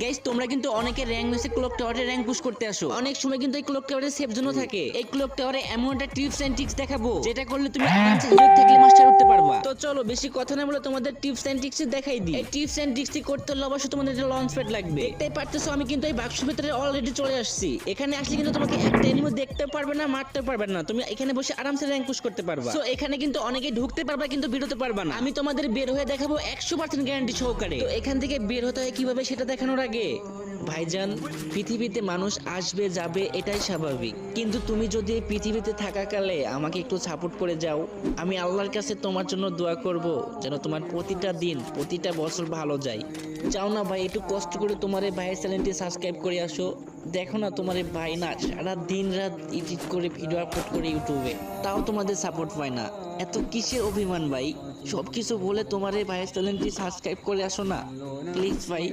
Guys তোমরা কিন্তু অনেকে র‍্যাঙ্ক ম্যাচে ক্লক টাওয়ারে র‍্যাঙ্ক পুশ করতে আসো, অনেক সময় কিন্তু এই ক্লক টাওয়ারে সেফ জোনও থাকে। এই ক্লক টাওয়ারে এমন একটা টিপস এন্ড ট্রিক্স দেখাবো যেটা করলে তুমি আরামসে হিরো থাকলে মাস্টার উঠতে পারবা। তো চলো বেশি কথা না বলে তোমাদের টিপস এন্ড ট্রিক্স দেখাই দিই। এই টিপস এন্ড ট্রিক্স করতে হলে অবশ্যই তোমাদের একটা লঞ্চ প্যাড লাগবে। দেখতেই পারতেছো আমি কিন্তু এই বাক্সের ভিতরে অলরেডি চলে আসছি। এখানে আসলে কিন্তু তোমাকে একটা এনিমি দেখতে পারবে না, মারতে পারবে না, তুমি এখানে বসে আরামসে র‍্যাঙ্ক পুশ করতে পারবা। সো এখানে কিন্তু অনেকে ঢুকতে পারবা কিন্তু বের হতে পারবা না। আমি তোমাদের বের হয়ে দেখাবো 100% গ্যারান্টি সহকারে। তো এখান থেকে বের হতে হয় কিভাবে সেটা দেখানোর আগে ভাইজান, পৃথিবীতে মানুষ আসবে যাবে এটাই স্বাভাবিক, কিন্তু তুমি যদি এই পৃথিবীতে থাকাকালে আমাকে একটু সাপোর্ট করে যাও, আমি আল্লাহর কাছে তোমার জন্য দোয়া করব যেন তোমার প্রতিটা দিন প্রতিটা বছর ভালো যায়। চাও না ভাই একটু কষ্ট করে তোমার এই ভাইয়ের চ্যানেলটি সাবস্ক্রাইব করে আসো। দেখো না তোমার এই ভাই না সারা দিন রাত এডিট করে ভিডিও আপলোড করে ইউটিউবে, তাও তোমাদের সাপোর্ট পায় না। এত কিসের অভিমান ভাই? সব কিছু বলে তোমার এই ভাইয়ের চ্যানেলটি সাবস্ক্রাইব করে আসো না প্লিজ ভাই।